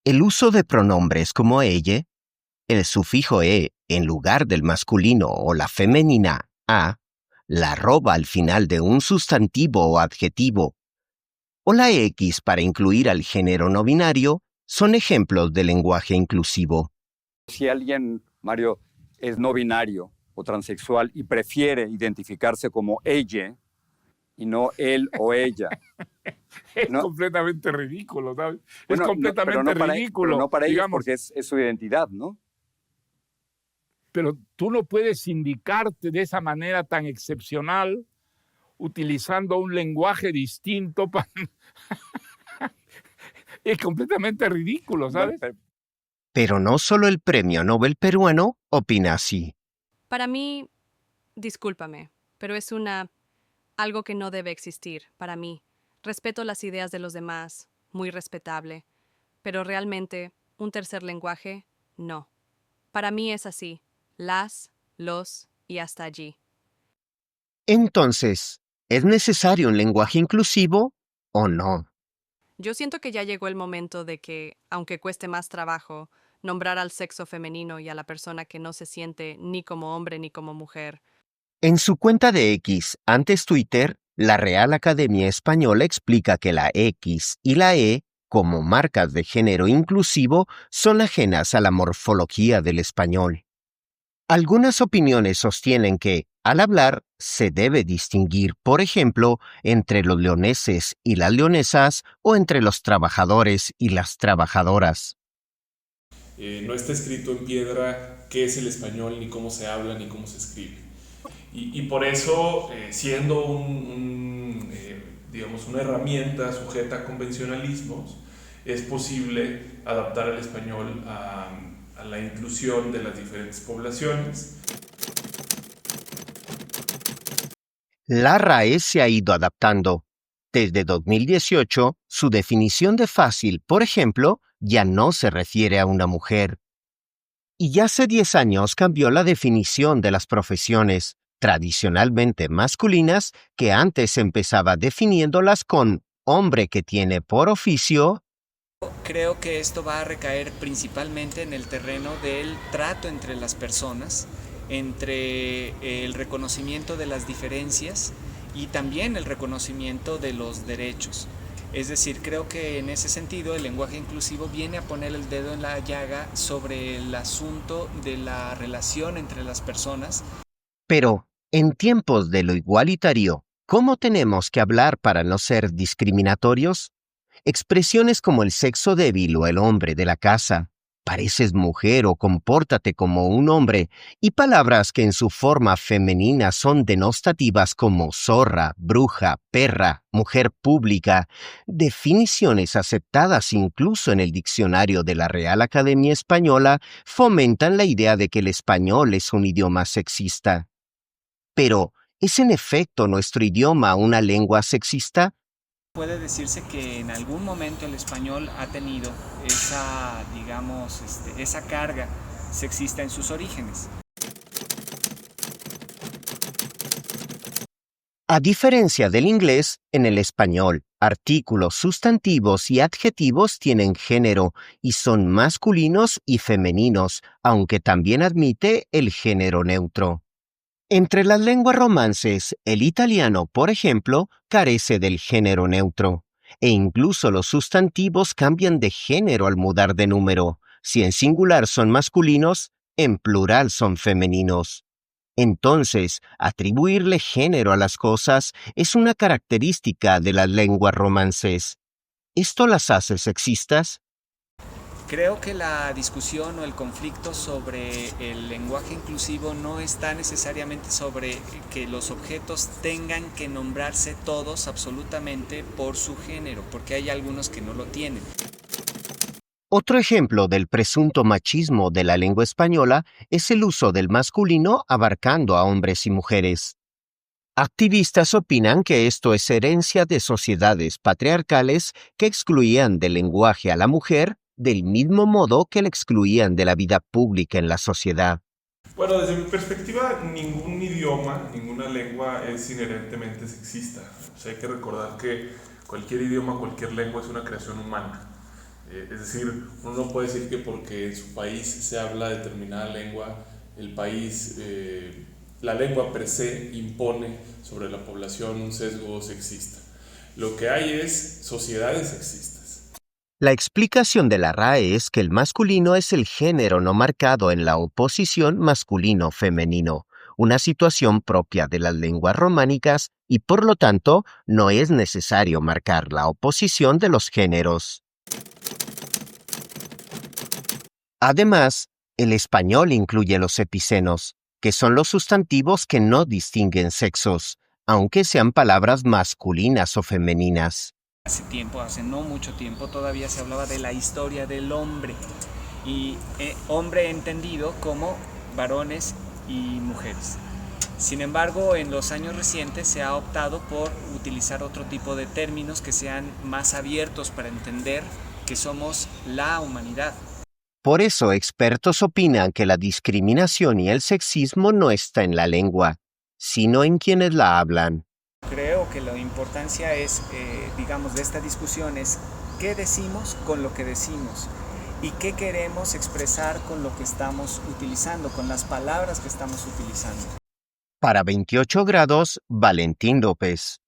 El uso de pronombres como ella, el sufijo e en lugar del masculino o la femenina a, la arroba al final de un sustantivo o adjetivo, o la X para incluir al género no binario, son ejemplos de lenguaje inclusivo. Si alguien, Mario, es no binario o transexual y prefiere identificarse como ella y no él o ella. Es completamente ridículo, ¿sabes? Bueno, es completamente ridículo. Pero no para ellos, digamos, porque es su identidad, ¿no? Pero tú no puedes indicarte de esa manera tan excepcional utilizando un lenguaje distinto para... Es completamente ridículo, ¿sabes? Pero no solo el Premio Nobel peruano opina así. Para mí, discúlpame, pero es algo que no debe existir, para mí. Respeto las ideas de los demás, muy respetable, pero realmente, un tercer lenguaje, no. Para mí es así, los y hasta allí. Entonces, ¿es necesario un lenguaje inclusivo o no? Yo siento que ya llegó el momento de que, aunque cueste más trabajo, nombrar al sexo femenino y a la persona que no se siente ni como hombre ni como mujer. En su cuenta de X, antes Twitter, la Real Academia Española explica que la X y la E, como marcas de género inclusivo, son ajenas a la morfología del español. Algunas opiniones sostienen que, al hablar, se debe distinguir, por ejemplo, entre los leoneses y las leonesas o entre los trabajadores y las trabajadoras. No está escrito en piedra qué es el español, ni cómo se habla, ni cómo se escribe. Y por eso, siendo digamos, una herramienta sujeta a convencionalismos, es posible adaptar el español a la inclusión de las diferentes poblaciones. La RAE se ha ido adaptando. Desde 2018, su definición de fácil, por ejemplo, ya no se refiere a una mujer. Y ya hace 10 años cambió la definición de las profesiones, tradicionalmente masculinas, que antes empezaba definiéndolas con hombre que tiene por oficio. Creo que esto va a recaer principalmente en el terreno del trato entre las personas, entre el reconocimiento de las diferencias y también el reconocimiento de los derechos. Es decir, creo que en ese sentido el lenguaje inclusivo viene a poner el dedo en la llaga sobre el asunto de la relación entre las personas. Pero, en tiempos de lo igualitario, ¿cómo tenemos que hablar para no ser discriminatorios? Expresiones como el sexo débil o el hombre de la casa, pareces mujer o compórtate como un hombre, y palabras que en su forma femenina son denostativas como zorra, bruja, perra, mujer pública, definiciones aceptadas incluso en el diccionario de la Real Academia Española, fomentan la idea de que el español es un idioma sexista. Pero, ¿es en efecto nuestro idioma una lengua sexista? Puede decirse que en algún momento el español ha tenido esa, digamos, esa carga sexista en sus orígenes. A diferencia del inglés, en el español, artículos, sustantivos y adjetivos tienen género y son masculinos y femeninos, aunque también admite el género neutro. Entre las lenguas romances, el italiano, por ejemplo, carece del género neutro, e incluso los sustantivos cambian de género al mudar de número. Si en singular son masculinos, en plural son femeninos. Entonces, atribuirle género a las cosas es una característica de las lenguas romances. ¿Esto las hace sexistas? Creo que la discusión o el conflicto sobre el lenguaje inclusivo no está necesariamente sobre que los objetos tengan que nombrarse todos absolutamente por su género, porque hay algunos que no lo tienen. Otro ejemplo del presunto machismo de la lengua española es el uso del masculino abarcando a hombres y mujeres. Activistas opinan que esto es herencia de sociedades patriarcales que excluían del lenguaje a la mujer del mismo modo que la excluían de la vida pública en la sociedad. Bueno, desde mi perspectiva, ningún idioma, ninguna lengua es inherentemente sexista. O sea, hay que recordar que cualquier idioma, cualquier lengua es una creación humana. Es decir, uno no puede decir que porque en su país se habla determinada lengua, el país, la lengua per se impone sobre la población un sesgo sexista. Lo que hay es sociedades sexistas. La explicación de la RAE es que el masculino es el género no marcado en la oposición masculino-femenino, una situación propia de las lenguas románicas y por lo tanto no es necesario marcar la oposición de los géneros. Además, el español incluye los epicenos, que son los sustantivos que no distinguen sexos, aunque sean palabras masculinas o femeninas. Hace no mucho tiempo, todavía se hablaba de la historia del hombre, y hombre entendido como varones y mujeres. Sin embargo, en los años recientes se ha optado por utilizar otro tipo de términos que sean más abiertos para entender que somos la humanidad. Por eso, expertos opinan que la discriminación y el sexismo no está en la lengua, sino en quienes la hablan. Creo que la importancia es, de esta discusión es qué decimos con lo que decimos y qué queremos expresar con lo que estamos utilizando, con las palabras que estamos utilizando. Para 28 grados, Valentín López.